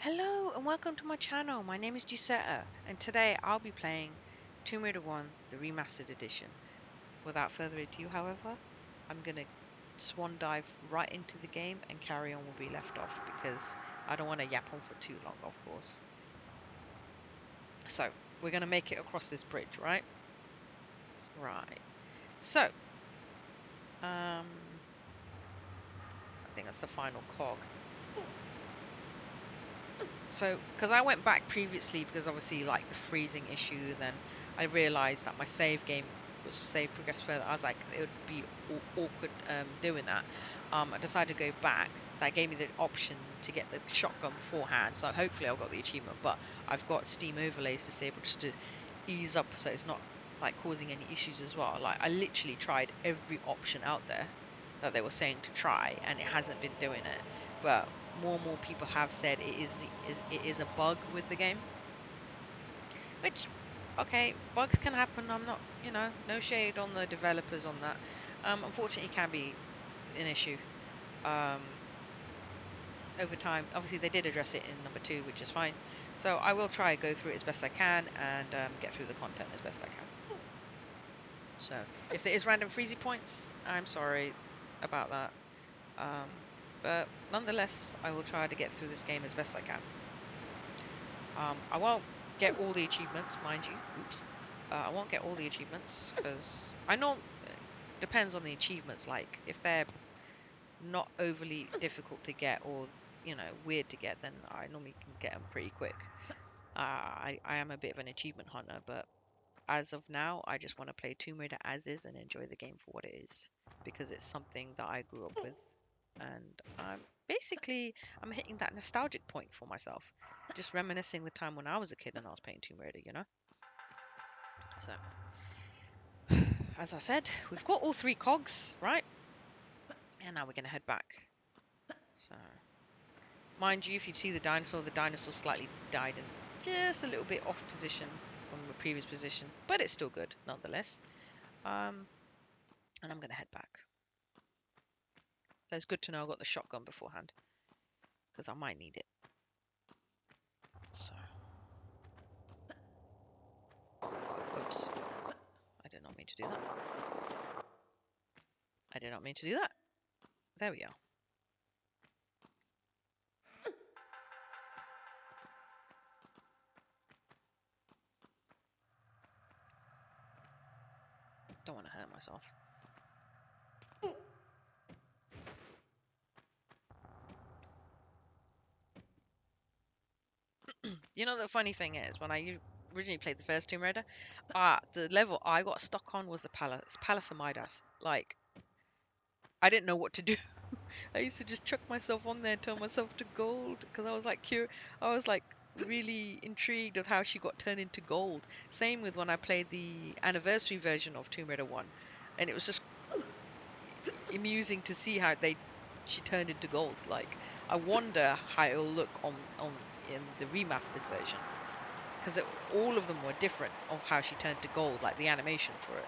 Hello and welcome to my channel. My name is Giuseppe and today I'll be playing Tomb Raider 1, the remastered edition. Without further ado, however, I'm gonna swan dive right into the game and carry on where we left off because I don't want to yap on for too long, of course. So, we're gonna make it across this bridge, right? Right. So, I think that's the final cog. So, because I went back previously because obviously like the freezing issue, then I realized that my save game was save progress further. I was like, it would be awkward doing that. I decided to go back. That gave me the option to get the shotgun beforehand. So hopefully I got the achievement, but I've got Steam overlays disabled just to ease up so it's not like causing any issues as well. Like I literally tried every option out there that they were saying to try, and it hasn't been doing it. But more and more people have said it is a bug with the game, which okay, bugs can happen. I'm not, no shade on the developers on that. Unfortunately, it can be an issue. Um, Over time, obviously they did address it in number two, which is fine. So I will try go through it as best I can and get through the content as best I can. So if there is random freezy points, I'm sorry about that. Um, but nonetheless, I will try to get through this game as best I can. I won't get all the achievements, mind you. Oops. I won't get all the achievements because I know depends on the achievements. Like if they're not overly difficult to get or weird to get, then I normally can get them pretty quick. I am a bit of an achievement hunter, but as of now, I just want to play Tomb Raider as is and enjoy the game for what it is because it's something that I grew up with, and I'm hitting that nostalgic point for myself, just reminiscing the time when I was a kid and I was playing Tomb Raider. So, as I said, we've got all three cogs, right? And now we're gonna head back. So, mind you, if you see the dinosaur slightly died and it's just a little bit off position from the previous position, but it's still good nonetheless. Um, and I'm gonna head back. So it's good to know I got the shotgun beforehand because I might need it. So, oops, I did not mean to do that. I did not mean to do that. There we are. Don't want to hurt myself. You know, the funny thing is, when I originally played the first Tomb Raider, the level I got stuck on was the Palace of Midas. Like, I didn't know what to do. I used to just chuck myself on there and turn myself to gold because I was like I was like really intrigued of how she got turned into gold. Same with when I played the anniversary version of Tomb Raider 1, and it was just amusing to see how she turned into gold. Like, I wonder how it'll look on in the remastered version because all of them were different of how she turned to gold, like the animation for it.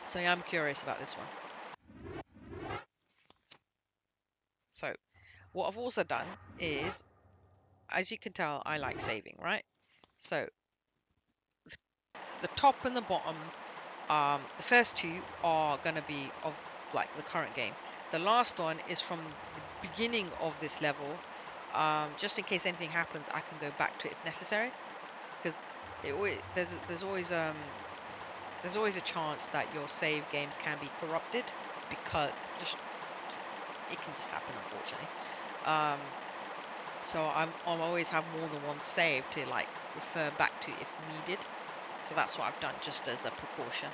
So yeah, I'm curious about this one. So what I've also done is, as you can tell, I like saving, right? So the top and the bottom, the first two are gonna be of like the current game. The last one is from the beginning of this level. Just in case anything happens, I can go back to it if necessary. Because there's always a chance that your save games can be corrupted because just it can just happen, unfortunately. Um, so I'll always have more than one save to like refer back to if needed. So that's what I've done just as a precaution.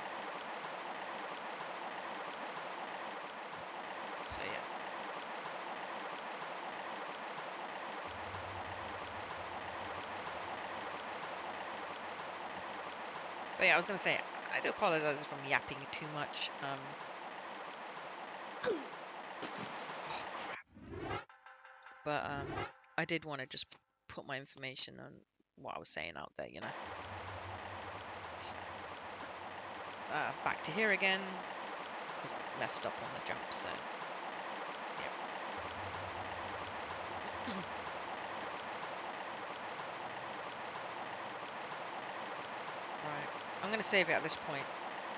So yeah. But yeah, I was gonna say I do apologize if I'm yapping too much. Oh crap. But I did want to just put my information on what I was saying out there, So, back to here again because I messed up on the jump. So yeah. going to save it at this point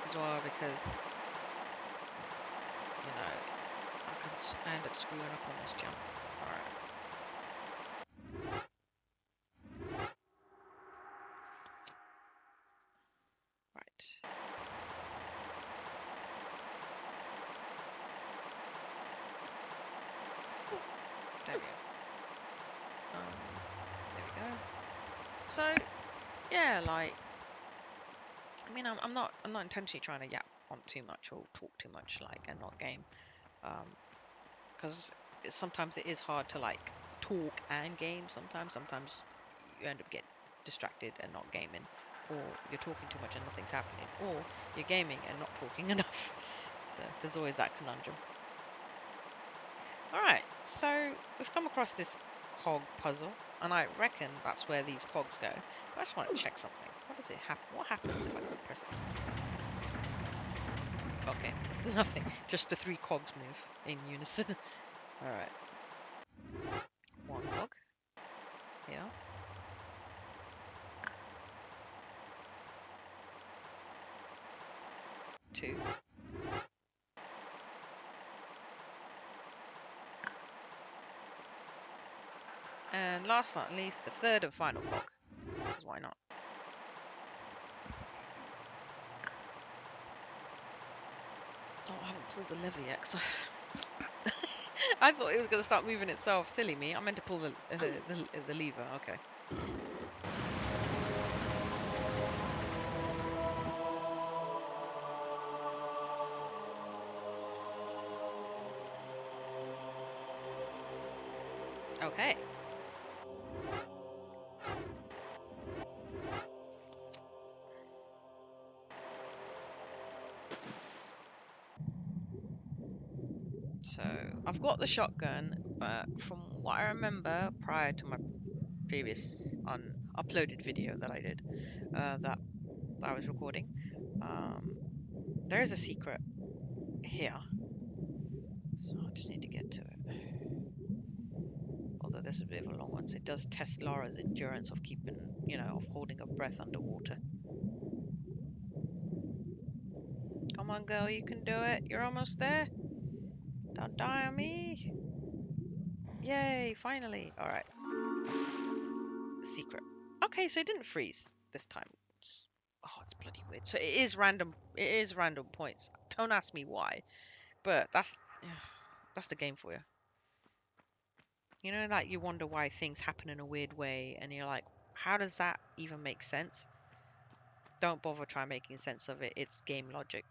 as well because, you know, I end up screwing up on this jump. Alright. Right. There we go. There we go. So, yeah, like, I mean, I'm not intentionally trying to yap on too much or talk too much, like, and not game. Because sometimes it is hard to like talk and game. Sometimes you end up getting distracted and not gaming, or you're talking too much and nothing's happening, or you're gaming and not talking enough. So there's always that conundrum. All right, so we've come across this cog puzzle, and I reckon that's where these cogs go. But I just want to check something. What does it happen? What happens if I press it? Okay, nothing. Just the three cogs move in unison. All right, one cog. Yeah. Two. And last but not least, the third and final cog. Because why not? Oh, I haven't pulled the lever yet. Cause I thought it was going to start moving itself. Silly me. I meant to pull the lever. Okay. Okay. So I've got the shotgun, but from what I remember prior to my previous uploaded video that I did, that I was recording, there is a secret here. So I just need to get to it. Although this is a bit of a long one, so it does test Lara's endurance of keeping, of holding her breath underwater. Come on, girl, you can do it. You're almost there. Don't die on me. Yay, finally. Alright. Secret. Okay, so it didn't freeze this time. Just oh, it's bloody weird. So it is random points. Don't ask me why. But that's the game for you. You know, like you wonder why things happen in a weird way and you're like, how does that even make sense? Don't bother trying making sense of it. It's game logic.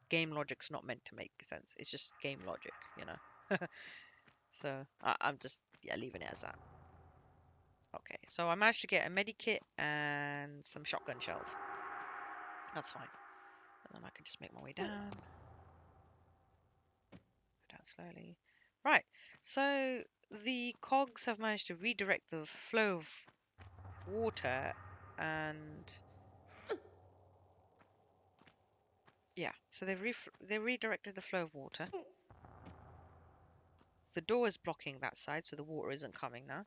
Game logic's not meant to make sense. It's just game logic, you know. So I'm just leaving it as that. Okay, so I managed to get a medikit and some shotgun shells. That's fine. And then I can just make my way down. Go down slowly. Right, so the cogs have managed to redirect the flow of water and yeah, so they redirected the flow of water. The door is blocking that side, so the water isn't coming now.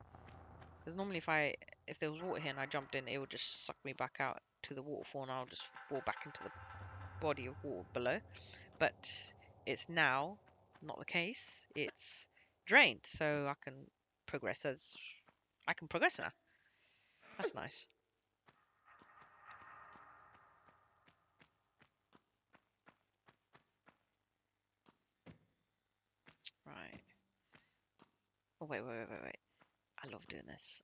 Because normally if there was water here and I jumped in, it would just suck me back out to the waterfall and I'll just fall back into the body of water below. But it's now not the case. It's drained, so I can progress now. That's nice. Right. Oh wait. I love doing this.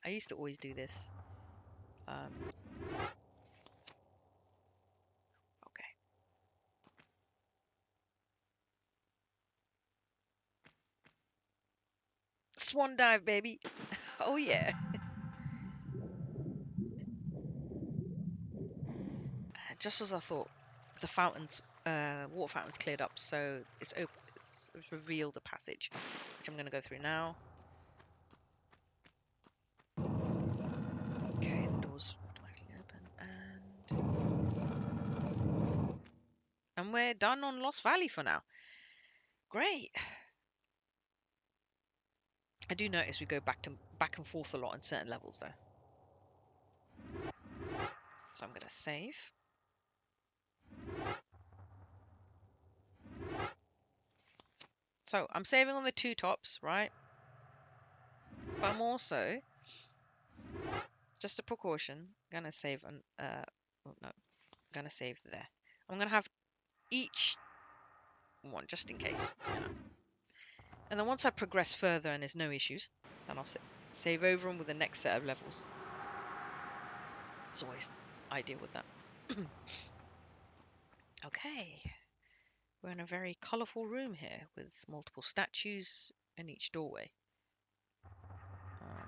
I used to always do this. Okay. Swan dive, baby. Oh yeah. Just as I thought, the water fountains cleared up, so it's open. It's revealed a passage, which I'm going to go through now. Okay, the door's automatically open, and we're done on Lost Valley for now. Great. I do notice we go back and forth a lot on certain levels, though. So I'm going to save. So I'm saving on the two tops, right? But I'm also, just a precaution, gonna save on oh no, gonna save there. I'm gonna have each one just in case, you know. And then once I progress further and there's no issues, then I'll save over them with the next set of levels. It's always ideal with that. Okay, we're in a very colourful room here with multiple statues in each doorway. I'm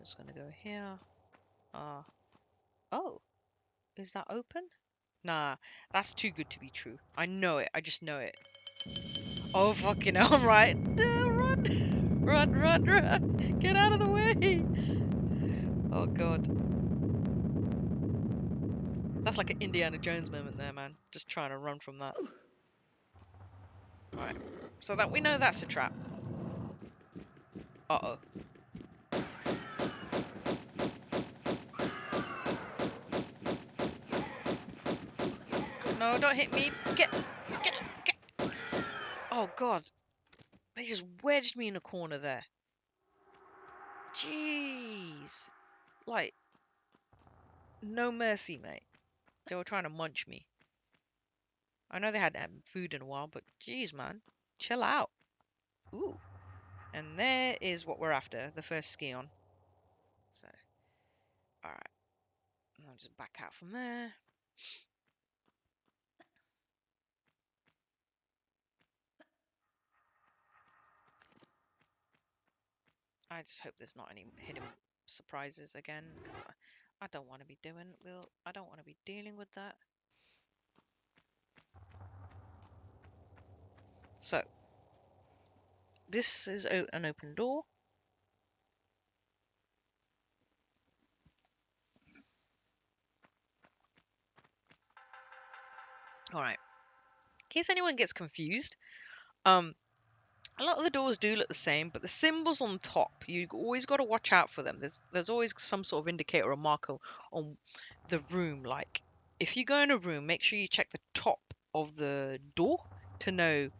just gonna go here. Oh, is that open? Nah, that's too good to be true. I know it. I just know it. Oh, fucking hell, I'm right. Run! Run, run, run! Get out of the way! Oh, God. That's like an Indiana Jones moment there, man. Just trying to run from that. Alright. So that we know that's a trap. Uh-oh. No, don't hit me. Get. Oh, God. They just wedged me in a corner there. Jeez. Like, no mercy, mate. They were trying to munch me. I know they hadn't had food in a while, but jeez, man. Chill out. Ooh. And there is what we're after, the first Scion. So, alright. I'll just back out from there. I just hope there's not any hidden surprises again, because I don't want to be I don't want to be dealing with that. So, this is an open door. Alright. In case anyone gets confused, a lot of the doors do look the same, but the symbols on top, you always got to watch out for them. There's always some sort of indicator or marker on the room. Like, if you go in a room, make sure you check the top of the door to know,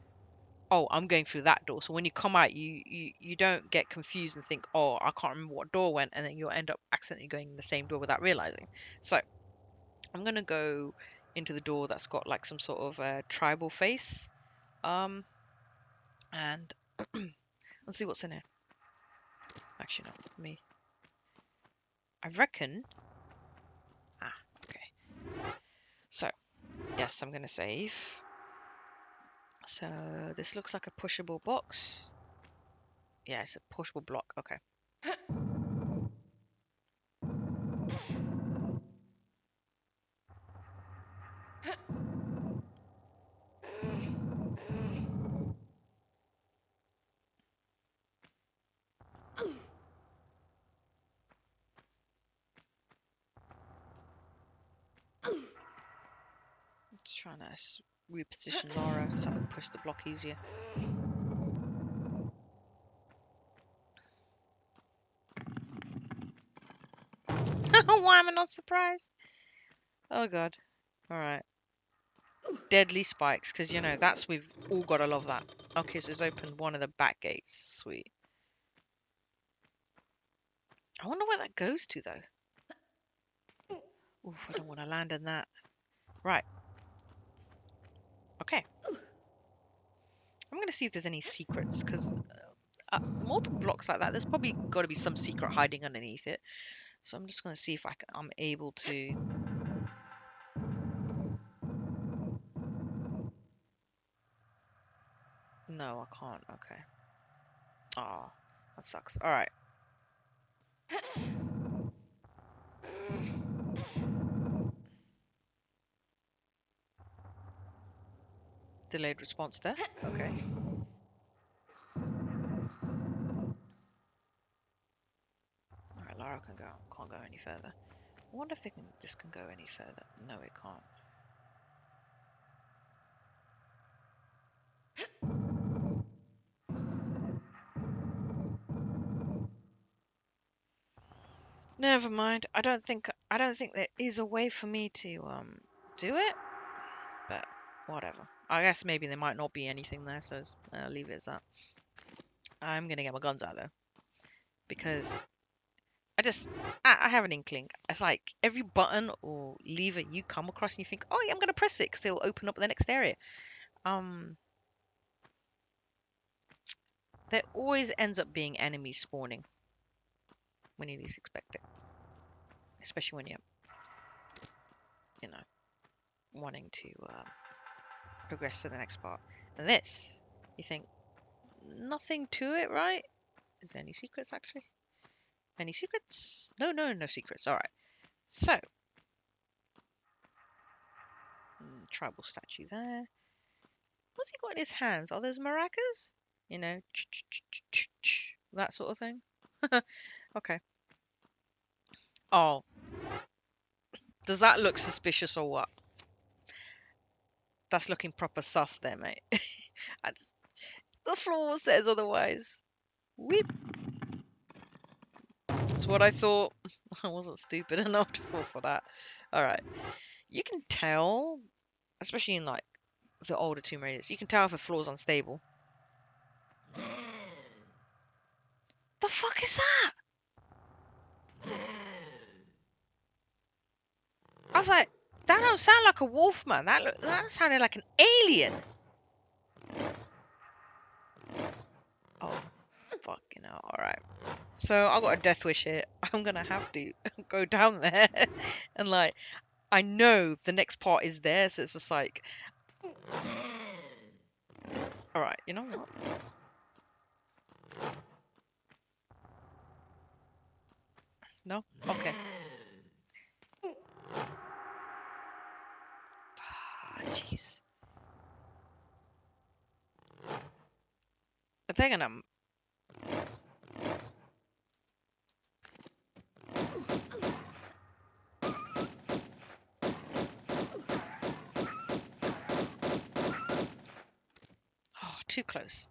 oh, I'm going through that door. So when you come out, you don't get confused and think, oh, I can't remember what door went, and then you'll end up accidentally going in the same door without realizing. So I'm gonna go into the door that's got like some sort of tribal face, and let's see what's in here. Actually, no, me. I reckon. Ah, okay. So, yes, I'm gonna save. So this looks like a pushable box. Yeah, it's a pushable block. Okay. Just trying to reposition Laura so I can push the block easier. Why am I not surprised? Oh god. Alright. Deadly spikes, because you know, we've all gotta love that. Okay, so it's opened one of the back gates. Sweet. I wonder where that goes to though. Oof, I don't want to land in that. Right. Okay. I'm gonna see if there's any secrets, because multiple blocks like that, there's probably got to be some secret hiding underneath it. So I'm just gonna see if I'm able to. No, I can't. Okay. Ah, that sucks. All right. Delayed response there. Okay. All right, Lara can go. Can't go any further. I wonder if this can go any further. No, it can't. Never mind. I don't think I don't think there is a way for me to do it, but whatever. I guess maybe there might not be anything there, so I'll leave it as that. I'm gonna get my guns out though, because I just I have an inkling. It's like every button or lever you come across and you think, oh yeah, I'm gonna press it because it'll open up the next area. Um, there always ends up being enemies spawning when you least expect it, especially when you're, you know, wanting to progress to the next part. And this, you think, nothing to it, right? Is there any secrets actually? Any secrets? No, no, no secrets. All right. So, tribal statue there. What's he got in his hands? Are those maracas? You know, that sort of thing. Okay. Oh, does that look suspicious or what? That's looking proper sus there, mate. I just, the floor says otherwise. Weep. That's what I thought. I wasn't stupid enough to fall for that. All right. You can tell, especially in like the older Tomb Raiders, you can tell if a floor's unstable. The fuck is that? I was like, that don't sound like a wolf, man. That sounded like an alien. Oh, fucking hell. All right. So I got a death wish here. I'm gonna have to go down there and like I know the next part is there, so it's just like, all right, you know what? No, okay. Ah, jeez. But they're gonna. Oh, too close.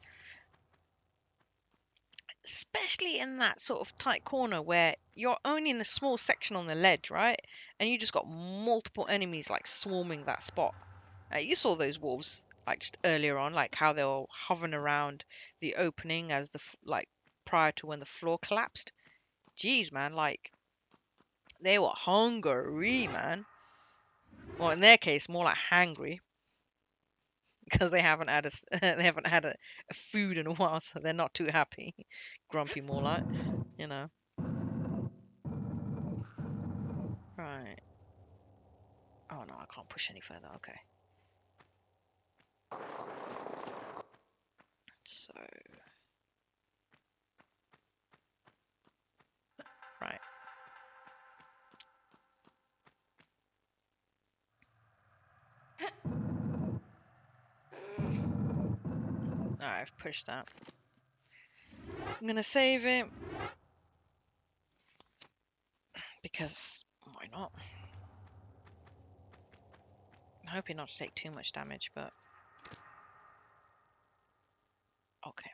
Especially in that sort of tight corner where you're only in a small section on the ledge, right? And you just got multiple enemies like swarming that spot. You saw those wolves like just earlier on, like how they were hovering around the opening as like prior to when the floor collapsed. Jeez, man, like they were hungry, man. Well, in their case, more like hangry because they haven't had they haven't had a food in a while, so they're not too happy. Grumpy, more like, you know. Right. Oh no, I can't push any further. Okay. So, right. Alright, I've pushed that. I'm gonna save it because why not? I'm hoping not to take too much damage, but okay.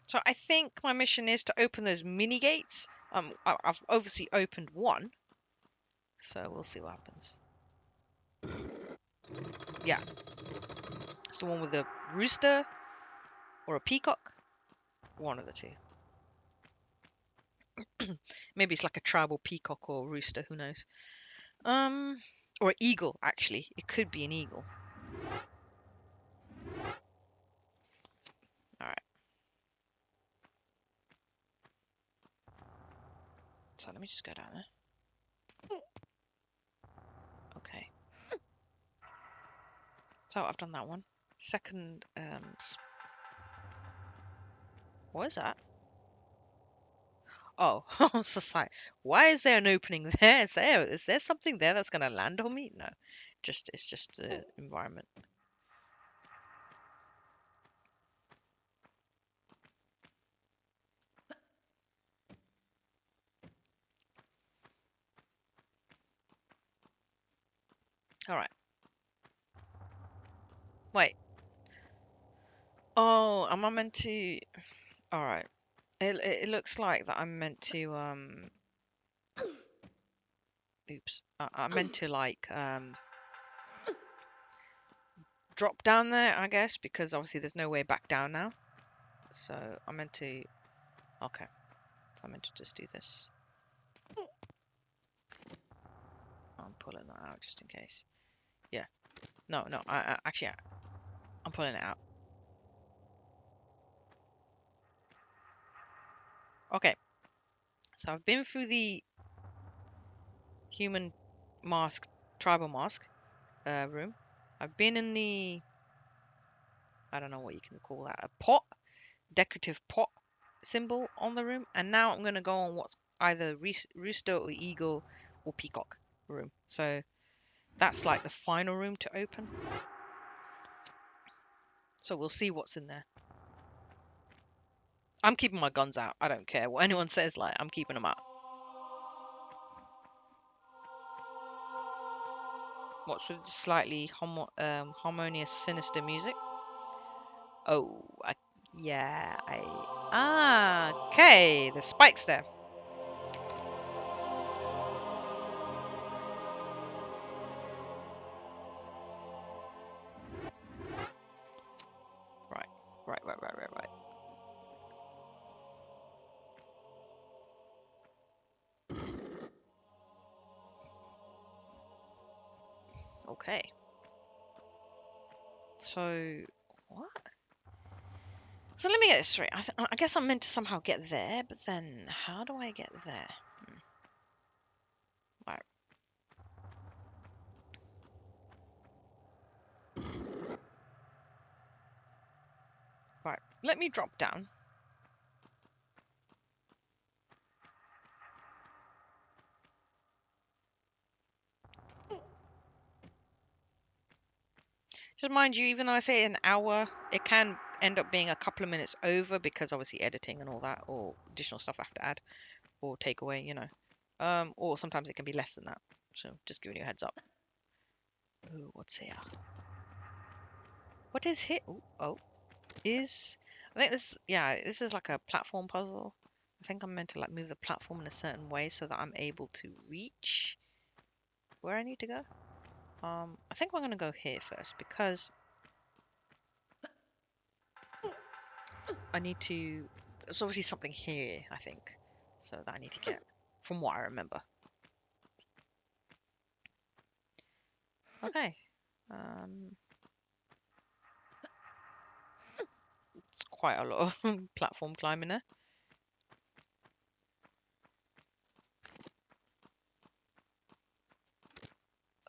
So I think my mission is to open those mini gates. I've obviously opened one, so we'll see what happens. Yeah, it's the one with the rooster or a peacock. One of the two. Maybe it's like a tribal peacock or rooster. Who knows? Or an eagle. Actually, it could be an eagle. All right. So let me just go down there. Okay. So I've done that one. Second, what is that? Oh, I was just like, why is there an opening there? Is there something there that's gonna land on me? No, it's just the environment. All right. Wait. Oh, am I meant to? All right. It looks like that I'm meant to oops. I meant to like drop down there, I guess, because obviously there's no way back down now. So I meant to. Okay. So I meant to just do this. I'm pulling that out just in case. Yeah. No, no. Actually, I'm pulling it out. Okay. So I've been through the human mask, tribal mask room. I've been in the, I don't know what you can call that, a pot, decorative pot symbol on the room. And now I'm going to go on what's either rooster or eagle or peacock room. So that's like the final room to open. So we'll see what's in there. I'm keeping my guns out. I don't care what anyone says. Like, I'm keeping them out. What's with slightly harmonious, sinister music? Oh, yeah, okay. The spikes there. Right, right. Okay. So, what? So let me get this straight. I guess I'm meant to somehow get there, but then how do I get there? Right, right. Let me drop down. Just mind you, even though I say an hour, it can end up being a couple of minutes over because obviously editing and all that, or additional stuff I have to add or take away, you know. Or sometimes it can be less than that. So just giving you a heads up. Ooh, what's here? What is here? Ooh, oh, I think this, yeah, this is like a platform puzzle. I think I'm meant to like move the platform in a certain way so that I'm able to reach where I need to go. I think we're gonna go here first because I need to. There's obviously something here, I think, so that I need to get from what I remember. Okay. Um, it's quite a lot of platform climbing there.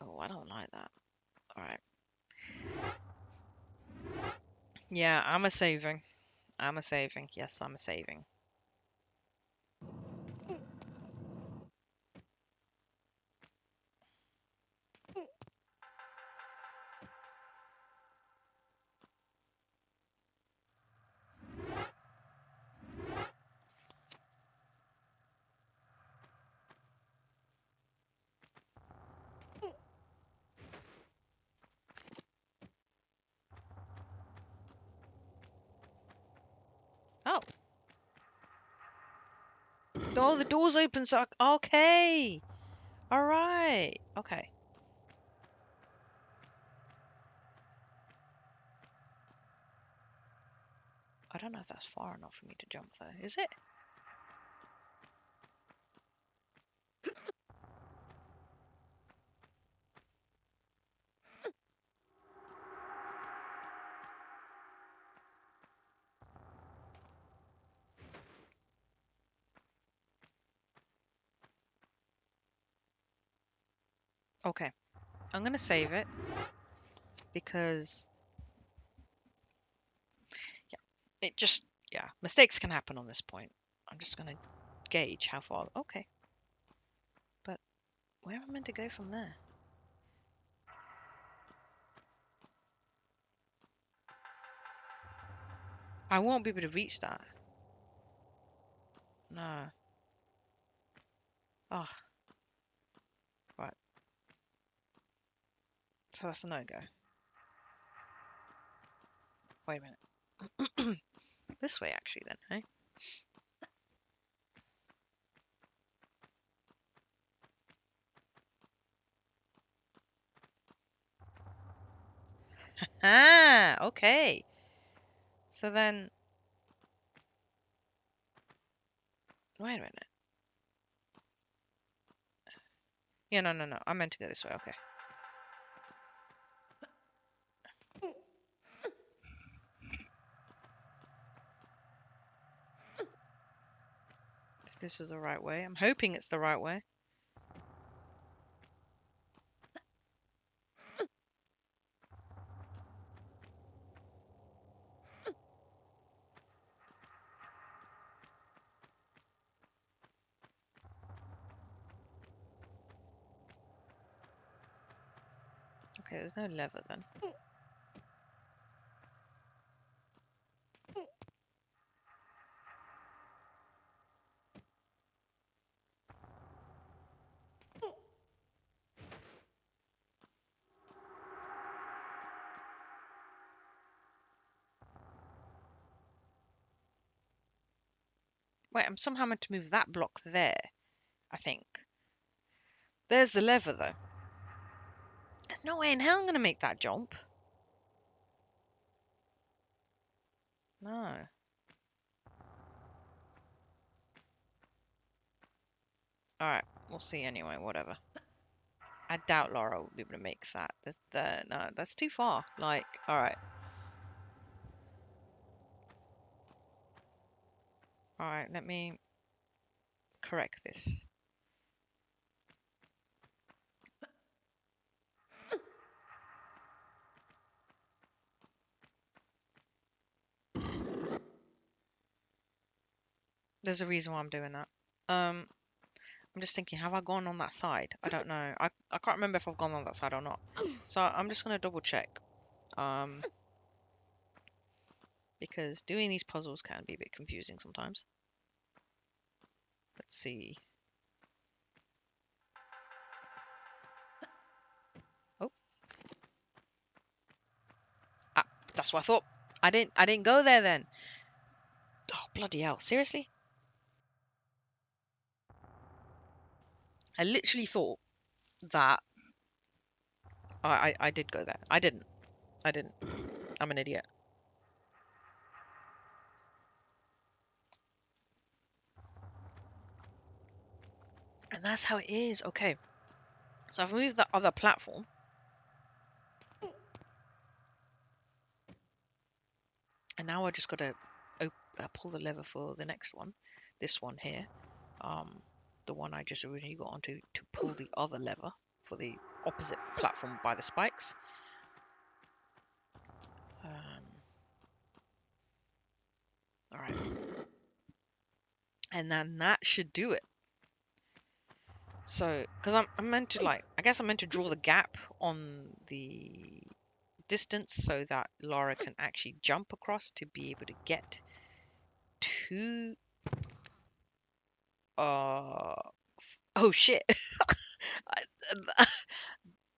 Oh, I don't like that. All right. Yeah, I'm a saving. I'm a saving. Yes, I'm a saving. Oh, oh, the door's open, so okay. All right. Okay. I don't know if that's far enough for me to jump though. Is it? Okay. I'm gonna save it because yeah, it just yeah, mistakes can happen on this point. I'm just gonna gauge how far. Okay. But where am I meant to go from there? I won't be able to reach that. No. Oh, right. So that's a no-go. Wait a minute. This way, actually, then, hey? Ah, okay. So then, wait a minute. Yeah, no, no, no. I meant to go this way. Okay. If this is the right way. I'm hoping it's the right way. Okay, there's no lever then. Wait, I'm somehow meant to move that block there, I think. There's the lever, though. There's no way in hell I'm going to make that jump. No. Alright, we'll see anyway, whatever. I doubt Laura will be able to make that. No, that's too far. Like, alright. Alright, let me correct this. There's a reason why I'm doing that. I'm just thinking, have I gone on that side? I don't know. I can't remember if I've gone on that side or not. So I'm just gonna double check. Because doing these puzzles can be a bit confusing sometimes. Let's see. Oh. Ah, that's what I thought. I didn't go there then. Oh, bloody hell. Seriously? I literally thought that I did go there. I didn't. I didn't. I'm an idiot. And that's how it is. Okay. So I've moved that other platform. And now I just got to pull the lever for the next one. This one here. The one I just originally got onto to pull the other lever for the opposite platform by the spikes. Alright. And then that should do it. So, because I'm meant to like, I guess I'm meant to draw the gap on the distance so that Laura can actually jump across to be able to get to, oh shit.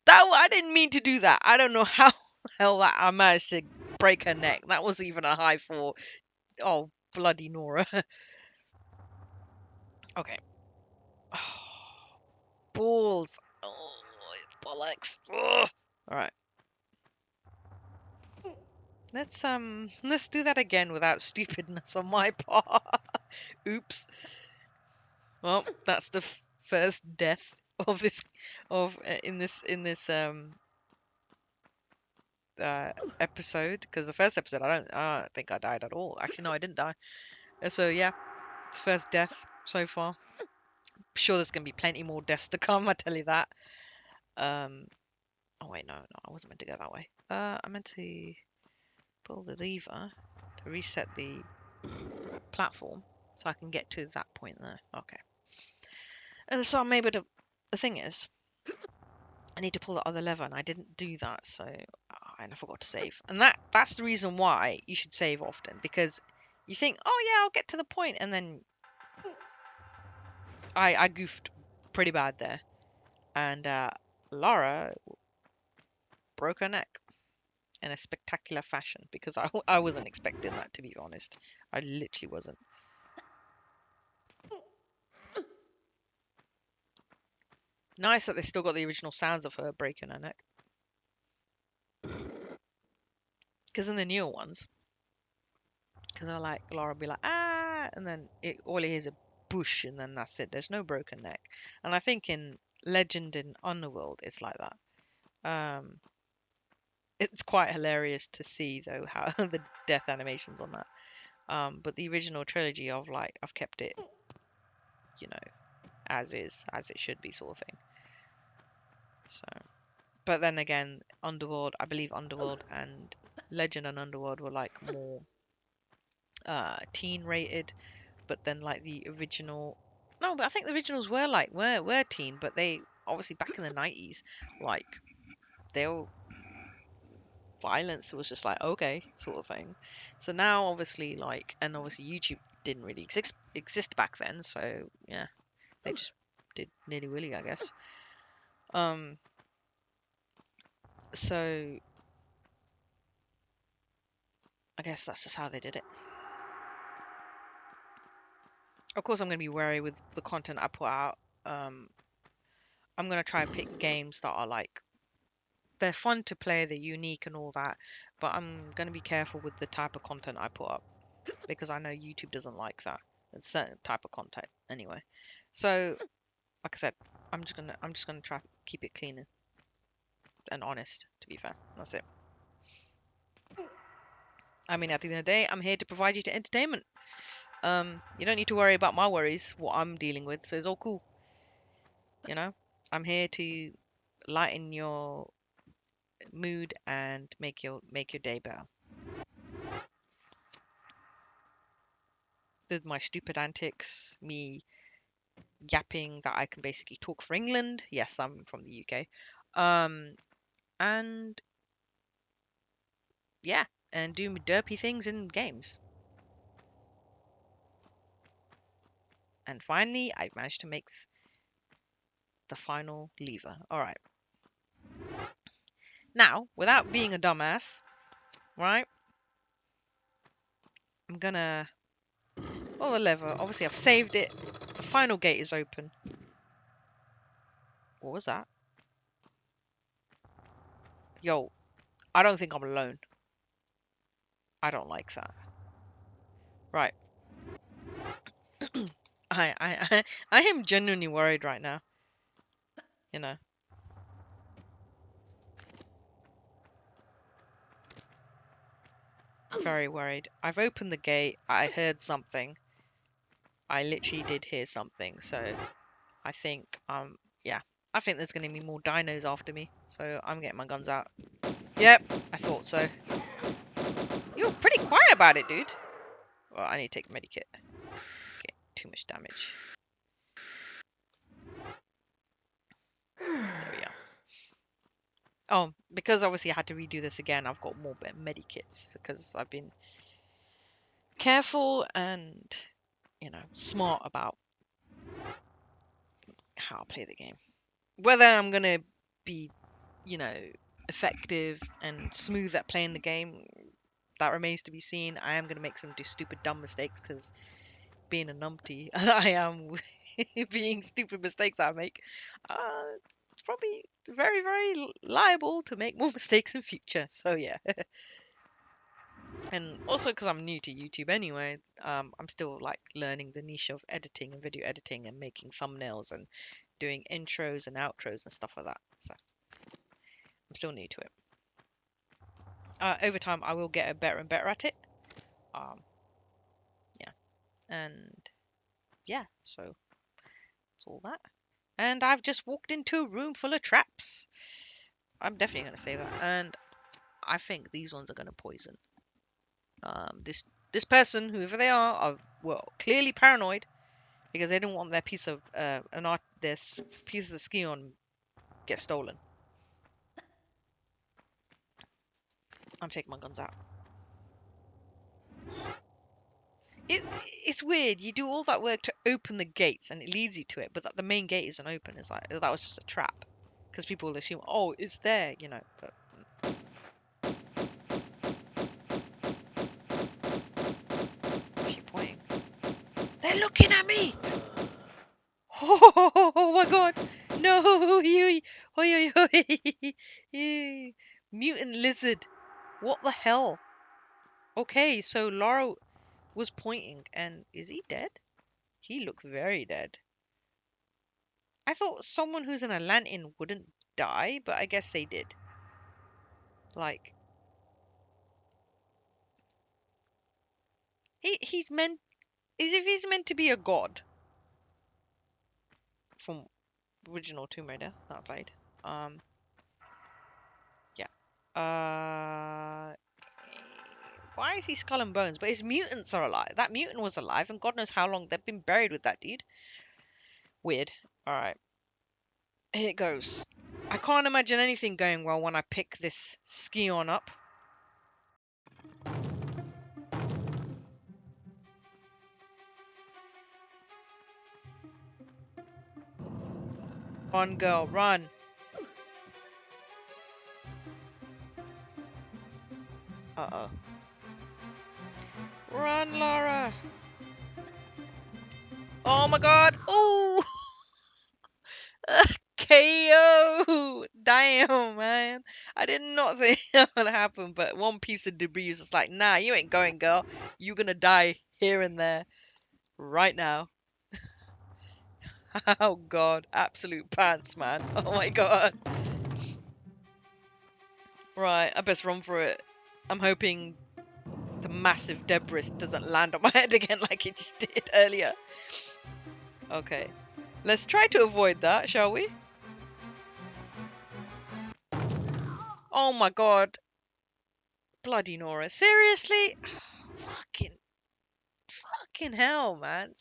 I didn't mean to do that. I don't know how the hell that I managed to break her neck. That was even a high for, oh, bloody Nora. Okay. Balls. Oh, bollocks. Ugh. All right. Let's do that again without stupidness on my part. Oops. Well, that's the first death of this in this episode, because the first episode I don't think I died at all. Actually, no, I didn't die. So yeah, it's first death so far. I'm sure there's gonna be plenty more deaths to come. I tell you that. Oh wait, no, I wasn't meant to go that way. I meant to pull the lever to reset the platform so I can get to that point there. Okay. And so I'm able to. The thing is, I need to pull the other lever, and I didn't do that, so and I forgot to save. And that's the reason why you should save often, because you think, oh yeah, I'll get to the point, and then I goofed pretty bad there, and Lara broke her neck. in a spectacular fashion because I wasn't expecting that, to be honest. I literally wasn't. Nice that they still got the original sounds of her breaking her neck. Because in the newer ones, because I like Laura be like ah, and then all it is a bush, and then that's it. There's no broken neck. And I think in Legend and Underworld, it's like that. Um, it's quite hilarious to see though how the death animations on that. But the original trilogy of like I've kept it, you know, as is, as it should be, sort of thing. So, but then again, Underworld, I believe Underworld and Legend and Underworld were like more teen rated, but then like the original, no, but I think the originals were like were teen, but they obviously back in the 90s, like they were violence was just like okay sort of thing. So now obviously like, and obviously YouTube didn't really exist back then, so yeah, they just did nilly willy, I guess. Um, so I guess that's just how they did it. Of course, I'm gonna be wary with the content I put out. Um, I'm gonna try and pick games that are like they're fun to play, they're unique and all that, but I'm gonna be careful with the type of content I put up because I know YouTube doesn't like that. It's certain type of content anyway. So, like I said, I'm just gonna try keep it clean and honest. To be fair, that's it. I mean, at the end of the day, I'm here to provide you to entertainment. You don't need to worry about my worries, what I'm dealing with. So it's all cool. You know, I'm here to lighten your mood and make your day better. With my stupid antics, me yapping that I can basically talk for England. Yes, I'm from the UK. And yeah, and do derpy things in games. And finally, I managed to make the final lever. All right. Now, without being a dumbass, right? I'm gonna pull the lever. Obviously, I've saved it. The final gate is open. What was that? Yo, I don't think I'm alone. I don't like that. Right. I am genuinely worried right now. You know, very worried. I've opened the gate. I heard something. I literally did hear something. So I think, yeah. I think there's going to be more dinos after me. So I'm getting my guns out. Yep, I thought so. You were pretty quiet about it, dude. Well, I need to take medikit. Okay, too much damage. There we go. Oh, because obviously I had to redo this again, I've got more medikits because I've been careful and, smart about how I play the game. Whether I'm going to be, you know, effective and smooth at playing the game, that remains to be seen. I am going to make some stupid, dumb mistakes because being a numpty, I am being stupid mistakes I make. Uh, it's probably very, very liable to make more mistakes in future. So yeah. And also because I'm new to YouTube anyway, I'm still like learning the niche of editing and video editing and making thumbnails and doing intros and outros and stuff like that. So I'm still new to it. Over time, I will get better and better at it. Um, yeah, and yeah, so that's all that. And I've just walked into a room full of traps. I'm definitely going to say that. And I think these ones are going to poison. This person, whoever they are well clearly paranoid because they didn't want their piece of this piece of the ski on get stolen. I'm taking my guns out. It, it's weird. You do all that work to open the gates, and it leads you to it, but the main gate isn't open. It's like that was just a trap, because people will assume, oh, it's there, But They're looking at me! Oh my god! No! Mutant lizard! What the hell? Okay, so Laura was pointing, and is he dead? He looked very dead. I thought someone who's an Atlantean wouldn't die, but I guess they did. Like, he's meant, as if he's meant to be a god from original Tomb Raider that I played. Yeah. Why is he skull and bones? But his mutants are alive. That mutant was alive, and God knows how long they've been buried with that dude. Weird. All right. Here it goes. I can't imagine anything going well when I pick this Scion up. Run, girl, run. Uh-oh. Run, Laura. Oh my god. Oh! KO! Damn, man. I did not think that would happen, but one piece of debris was just like, nah, you ain't going, girl. You're gonna die here and there. Right now. Oh god. Absolute pants, man. Oh my god. Right, I best run for it. I'm hoping the massive debris doesn't land on my head again like it just did earlier. Okay. Let's try to avoid that, shall we? Oh my god. Bloody Nora. Seriously? Fucking hell, man.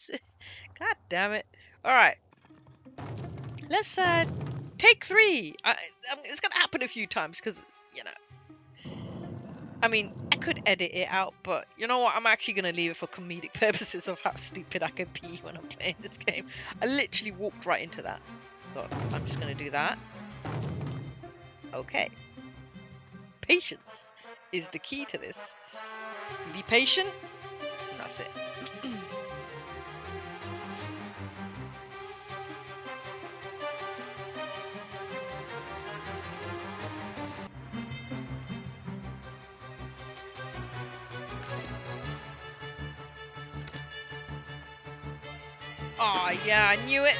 God damn it. Alright. Let's take 3. It's gonna happen a few times because, you know, I mean, I could edit it out, but you know what? I'm actually going to leave it for comedic purposes of how stupid I can be when I'm playing this game. I literally walked right into that. So I'm just going to do that. Okay. Patience is the key to this. Be patient, and that's it. Aw, oh, yeah, I knew it.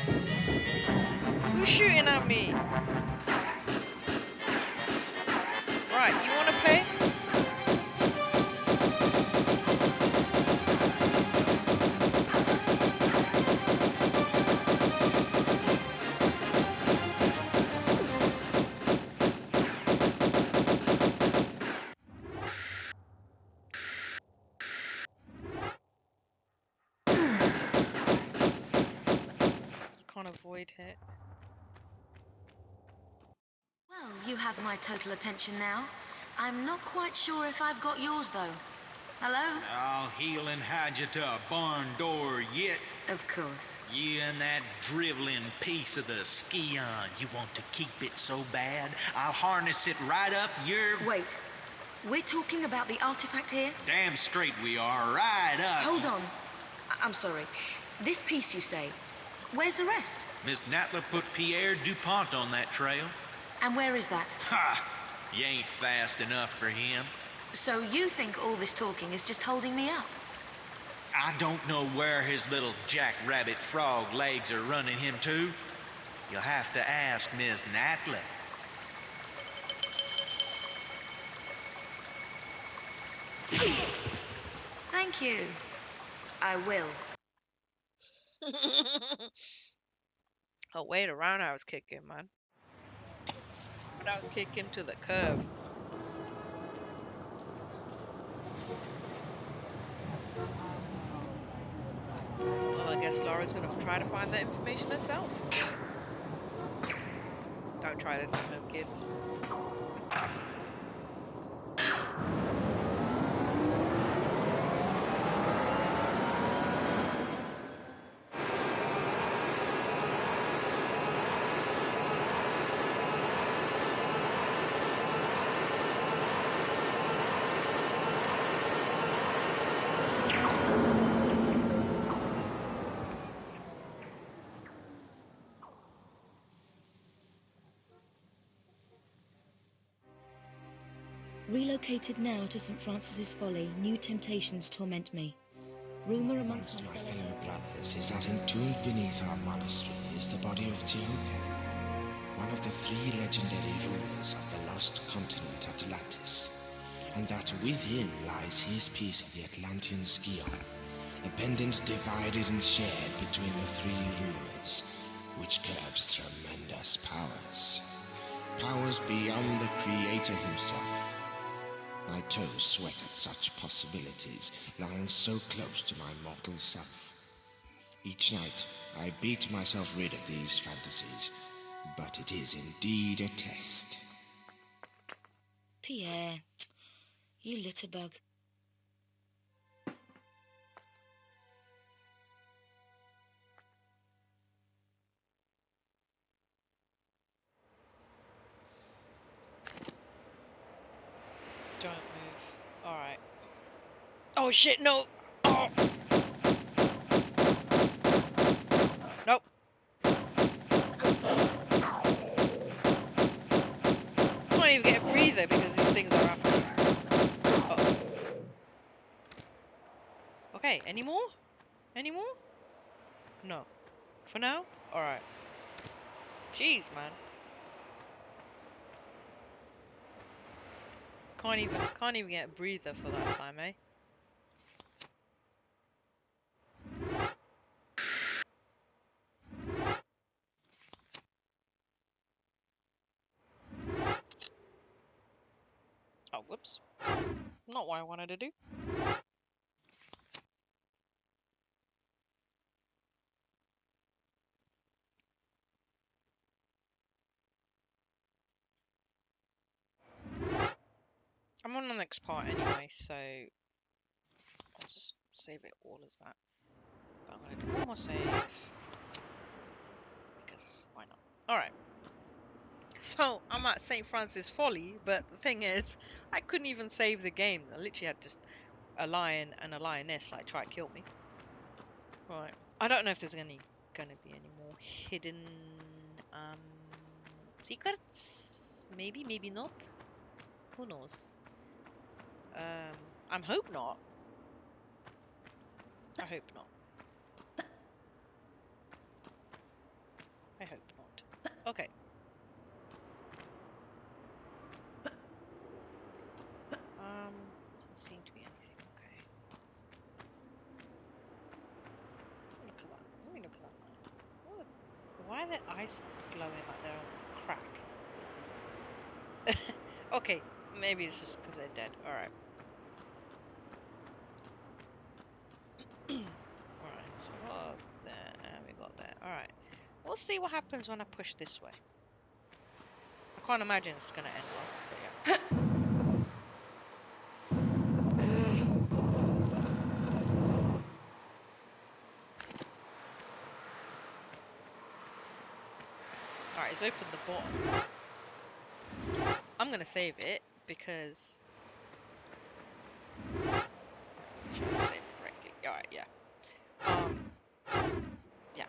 Who's shooting at me? Right, you want to pay? You can't avoid it. Well, you have my total attention now. I'm not quite sure if I've got yours, though. Hello? I'll heel and hide you to a barn door yet. Of course. You and that driveling piece of the Scion. You want to keep it so bad? I'll harness it right up your... Wait. We're talking about the artifact here? Damn straight we are. Right up. Hold on. I'm sorry. This piece, you say. Where's the rest? Miss Natla put Pierre DuPont on that trail. And where is that? Ha! You ain't fast enough for him. So you think all this talking is just holding me up? I don't know where his little jackrabbit frog legs are running him to. You'll have to ask Miss Natla. Thank you. I will. Oh, wait, a roundhouse kick him, man. Roundhouse kick him to the curve. Well, I guess Laura's gonna try to find that information herself. Don't try this at home, kids. Relocated now to St. Francis's Folly, new temptations torment me. Rumor amongst My fellow brothers is that entombed beneath our monastery is the body of Teopen, one of the 3 legendary rulers of the lost continent Atlantis, and that with him lies his piece of the Atlantean Scion, a pendant divided and shared between the 3 rulers, which curbs tremendous powers. Powers beyond the Creator himself. My toes sweat at such possibilities, lying so close to my mortal self. Each night, I beat myself rid of these fantasies, but it is indeed a test. Pierre, you litterbug. Don't move. Alright. Oh shit, no! Oh. Nope. I can't even get a breather because these things are after me. Uh-oh. Okay, any more? Any more? No. For now? Alright. Jeez, man. Can't even get a breather for that time, eh? Oh, whoops. Not what I wanted to do. I'm on the next part anyway, so I'll just save it all as that. But I'm gonna do one more save. Because why not? Alright. So I'm at St. Francis Folly, but the thing is, I couldn't even save the game. I literally had just a lion and a lioness like try to kill me. Right. I don't know if there's gonna be any more hidden secrets. Maybe, maybe not. Who knows? I hope not. I hope not. I hope not. Okay. Doesn't seem to be anything. Okay. Look at that. Let me look at that line. What? Why are their eyes glowing like they're on crack? Okay, maybe it's just because they're dead. Alright. Alright, so what there? We got there. Alright. We'll see what happens when I push this way. I can't imagine it's gonna end well, but yeah. Alright, it's opened the bottom. I'm gonna save it because should I save it correctly? Alright, yeah. Yeah.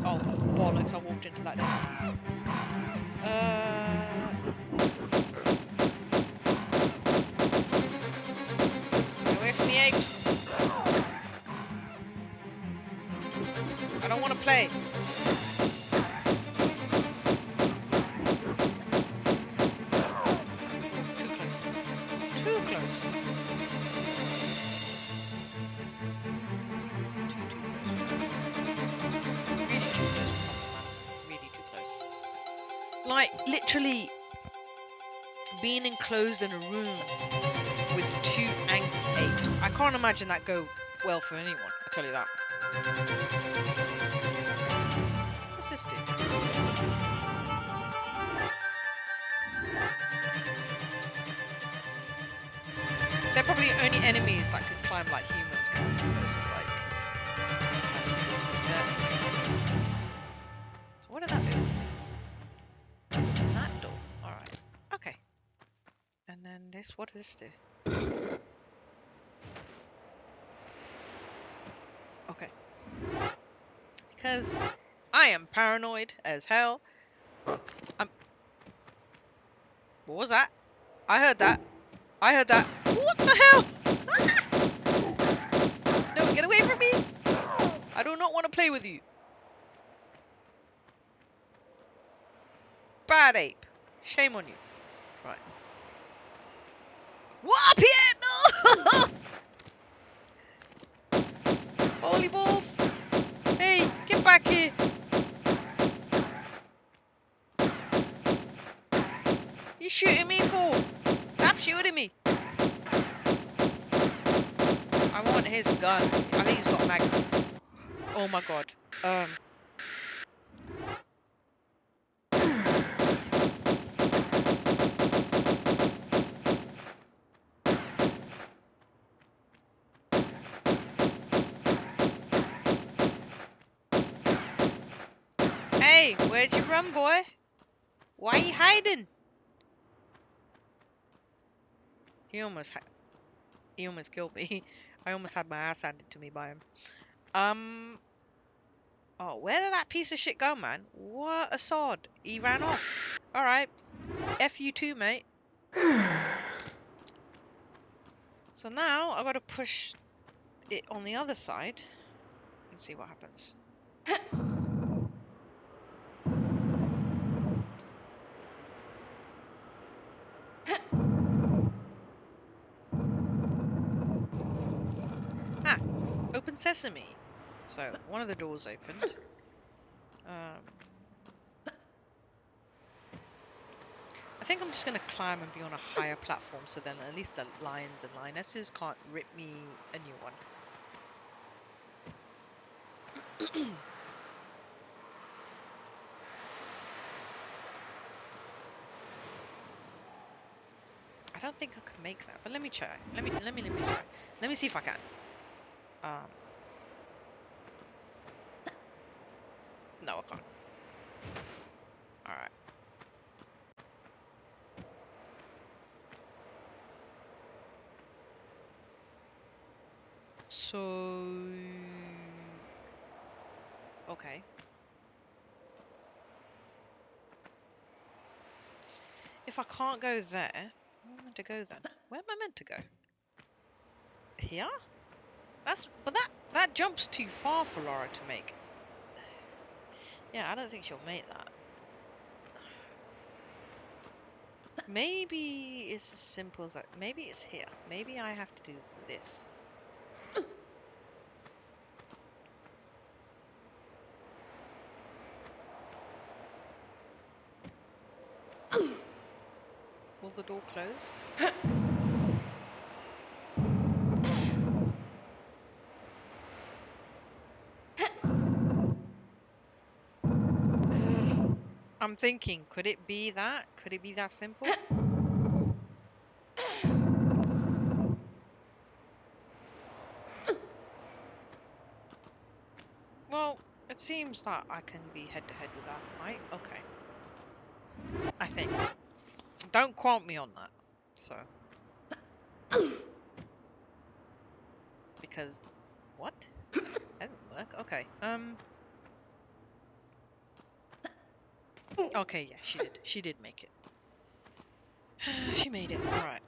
Oh, bollocks, I walked into that then. Get away from the apes. I don't want to play. Too close. Really too close. Like, literally being enclosed in a room with 2 angry apes. I can't imagine that go well for anyone, I tell you that. What's this do? They're probably the only enemies that can climb like humans can, so it's just like that's disconcerting. So what did that do? That door. Alright. Okay. And then this, what does this do? Okay. Because I am paranoid as hell. What was that? I heard that. I heard that. What the hell? No, get away from me! I do not want to play with you. Bad ape. Shame on you. Right. What up here? No! Holy balls! Hey, get back here! You shooting me for? Stop shooting me! I want his guns. I think he's got magnum. Oh my god. Hey, where'd you run, boy? Why are you hiding? He almost killed me. I almost had my ass handed to me by him. Oh, where did that piece of shit go, man? What a sod. He ran off. Alright. F you too, mate. So now I've got to push it on the other side and see what happens. Ah, open sesame. So one of the doors opened. I think I'm just going to climb and be on a higher platform so then at least the lions and lionesses can't rip me a new one. I don't think I can make that, but let me try. Let me try. Let me see if I can. No, I can't. Alright. So... Okay. If I can't go there, where am I meant to go then? Where am I meant to go? Here? But that jumps too far for Laura to make. Yeah, I don't think she'll make that. Maybe it's as simple as that. Maybe it's here. Maybe I have to do this. Will the door close? I'm thinking, could it be that? Could it be that simple? Well, it seems that I can be head-to-head with that, right? Okay. I think. Don't quote me on that. So. Because... What? That didn't work? Okay. Okay, yeah, she did. She did make it. She made it. Alright.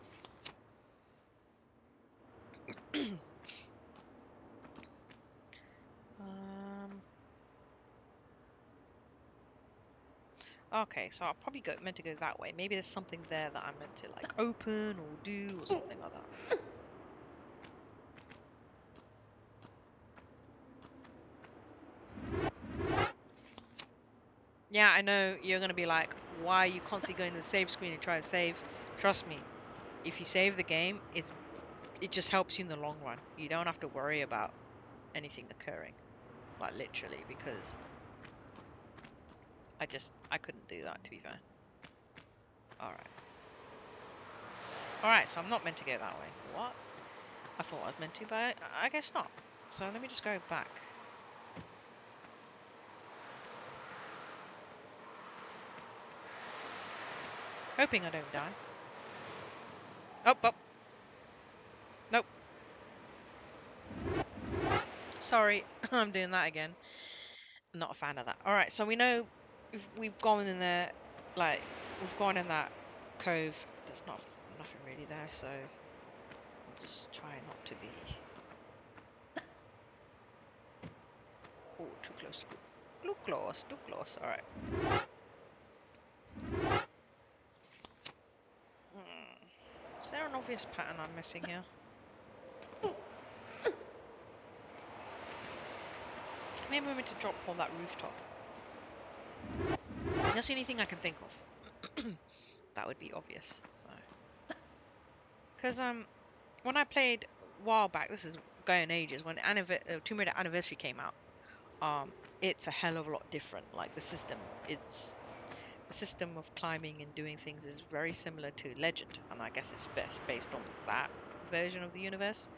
Okay, so I'll probably meant to go that way. Maybe there's something there that I'm meant to like open or do or something like that. Yeah, I know you're gonna be like, why are you constantly going to the save screen and try to save? Trust me, if you save the game, it just helps you in the long run. You don't have to worry about anything occurring. Like literally, because I couldn't do that, to be fair. Alright, so I'm not meant to go that way. What? I thought I was meant to, but I guess not. So let me just go back. Hoping I don't die. Oh. Nope. Sorry, I'm doing that again. Not a fan of that. Alright, so we know we've gone in there, like, we've gone in that cove. There's nothing really there, so I'll just try not to be too close. Too close, too close. All right. Is there an obvious pattern I'm missing here? Maybe we're meant to drop on that rooftop. That's the only thing I can think of. That would be obvious. So, because when I played a while back, this is going ages, when Tomb Raider Anniversary came out, it's a hell of a lot different. Like the system of climbing and doing things is very similar to Legend, and I guess it's best based on that version of the universe.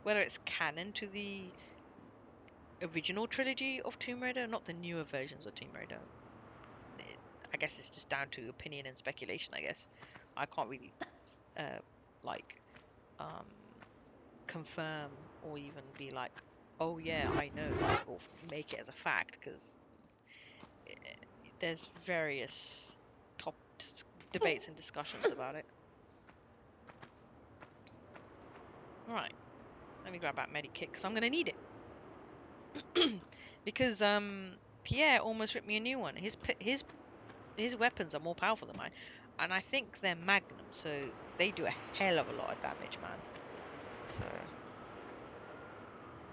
Whether it's canon to the original trilogy of Tomb Raider, not the newer versions of Tomb Raider. I guess it's just down to opinion and speculation. I guess I can't really like confirm or even be like, oh yeah, I know, like, or make it as a fact, because there's various top debates and discussions about it. Right, let me grab that medikit because I'm gonna need it. Because Pierre almost ripped me a new one. His weapons are more powerful than mine, and I think they're Magnum, so they do a hell of a lot of damage, man. So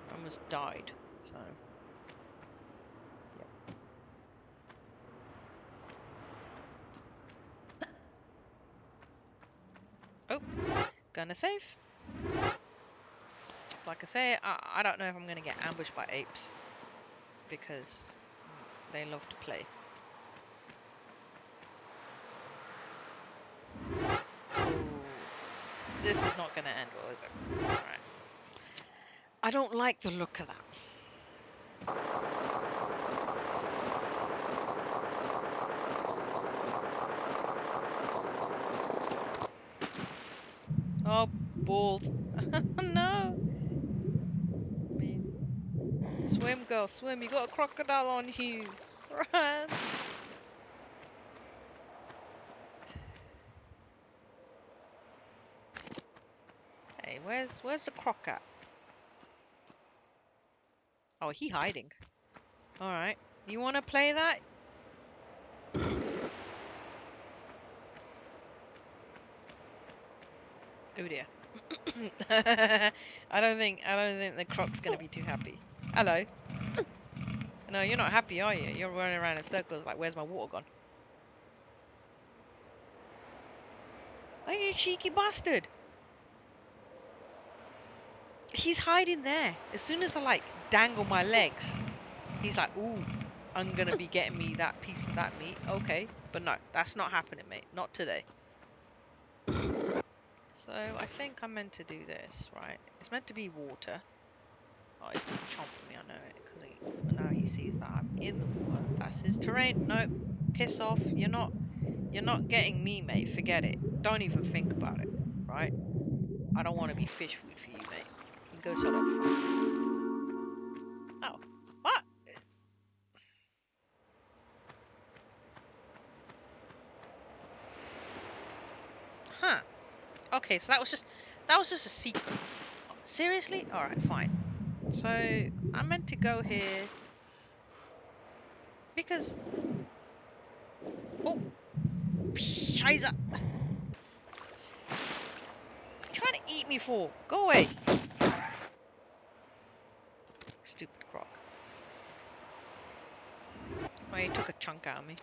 I almost died. So yep. Oh, gonna save. It's like I say, I don't know if I'm gonna get ambushed by apes because they love to play. This is not gonna end well, is it? Alright. I don't like the look of that. Oh, balls. No! I mean, swim, girl, swim. You got a crocodile on you. Run! Hey, where's the croc at? Oh, he hiding. Alright. You wanna play that? Oh dear. I don't think the croc's gonna be too happy. Hello. No, you're not happy, are you? You're running around in circles like, where's my water gone? Oh, you cheeky bastard! He's hiding there. As soon as I like dangle my legs, he's like, ooh, I'm gonna be getting me that piece of that meat. Okay, but no, that's not happening, mate. Not today. So I think I'm meant to do this, right? It's meant to be water. Oh, he's gonna chomp me, I know it, because now he sees that I'm in the water. That's his terrain. Nope. Piss off. You're not getting me, mate. Forget it. Don't even think about it, right? I don't want to be fish food for you, mate. You can go sort of. Oh, what? Huh. Okay, so that was just a secret. Seriously? Alright, fine. So I'm meant to go here because oh, Scheiße! You trying to eat me for? Go away! Stupid croc. Oh, he took a chunk out of me.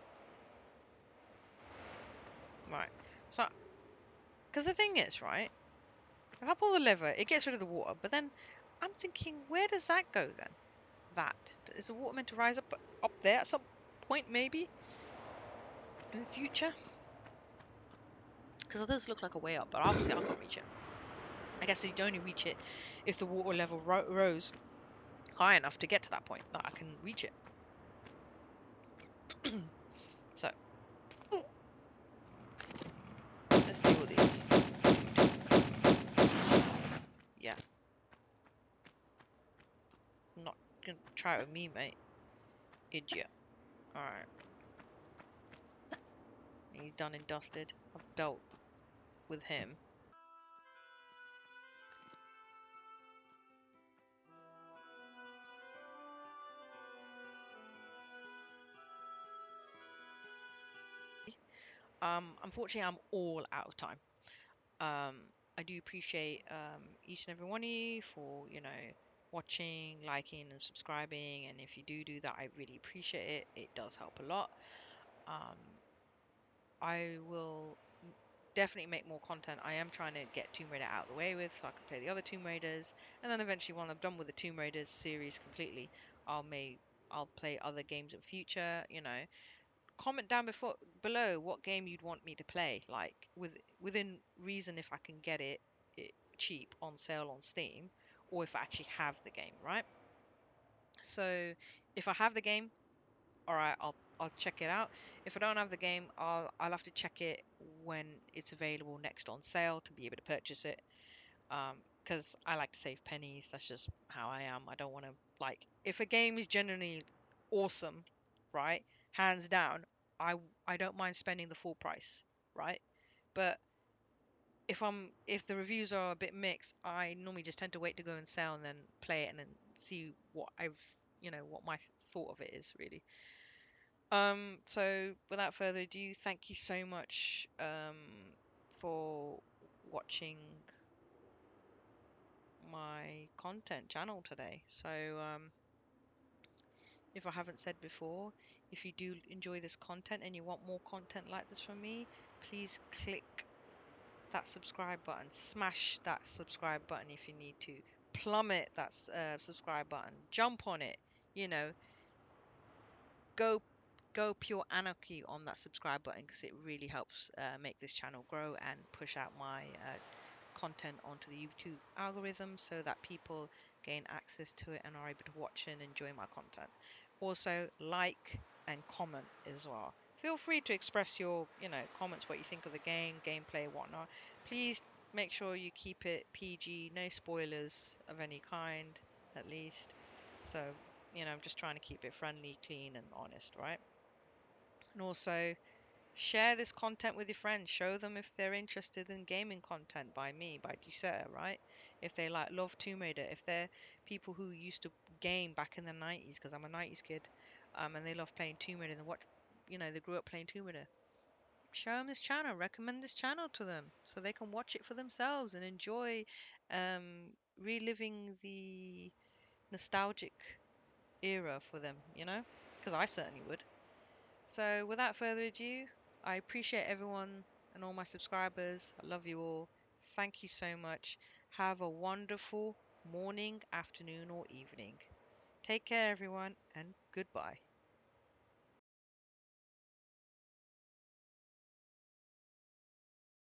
Right. So, because the thing is, right? If I pull the lever, it gets rid of the water. But then I'm thinking, where does that go then? That is the water meant to rise up there at some point, maybe in the future? Because it does look like a way up, but obviously I can't reach it. I guess you'd only reach it if the water level rose high enough to get to that point that I can reach it. So let's deal with this. Yeah. Not gonna try it with me, mate. Idiot. Alright. He's done and dusted. I've dealt with him. Unfortunately, I'm all out of time. I do appreciate each and every one of you for, watching, liking, and subscribing. And if you do that, I really appreciate it. It does help a lot. Um, I will definitely make more content. I am trying to get Tomb Raider out of the way with, so I can play the other Tomb Raiders, and then eventually, when I'm done with the Tomb Raiders series completely, I'll play other games in future. Comment down below what game you'd want me to play, like within reason, if I can get it cheap on sale on Steam, or if I actually have the game, right? So if I have the game, all right, I'll check it out. If I don't have the game, I'll have to check it when it's available next on sale to be able to purchase it. Because I like to save pennies. That's just how I am. I don't want to, like, if a game is genuinely awesome, right? Hands down, I I don't mind spending the full price, right? But if the reviews are a bit mixed, I normally just tend to wait to go and sell and then play it and then see what what my thought of it is really. So without further ado, thank you so much for watching my content channel today. So if I haven't said before, if you do enjoy this content and you want more content like this from me, please click that subscribe button. Smash that subscribe button if you need to. Plummet that subscribe button. Jump on it. You know, go pure anarchy on that subscribe button because it really helps make this channel grow and push out my content onto the YouTube algorithm so that people gain access to it and are able to watch and enjoy my content. Also, like and comment as well. Feel free to express your, comments, what you think of the game, gameplay, whatnot. Please make sure you keep it PG, no spoilers of any kind, at least. So, I'm just trying to keep it friendly, clean, and honest, right? And also, share this content with your friends. Show them if they're interested in gaming content by me, by Deserter, right? If they love Tomb Raider, if they're people who used to game back in the 90s, because I'm a 90s kid, and they love playing Tomb Raider and they grew up playing Tomb Raider. Show them this channel, recommend this channel to them so they can watch it for themselves and enjoy reliving the nostalgic era for them, because I certainly would. So, without further ado, I appreciate everyone and all my subscribers. I love you all. Thank you so much. Have a wonderful morning, afternoon, or evening. Take care, everyone, and goodbye.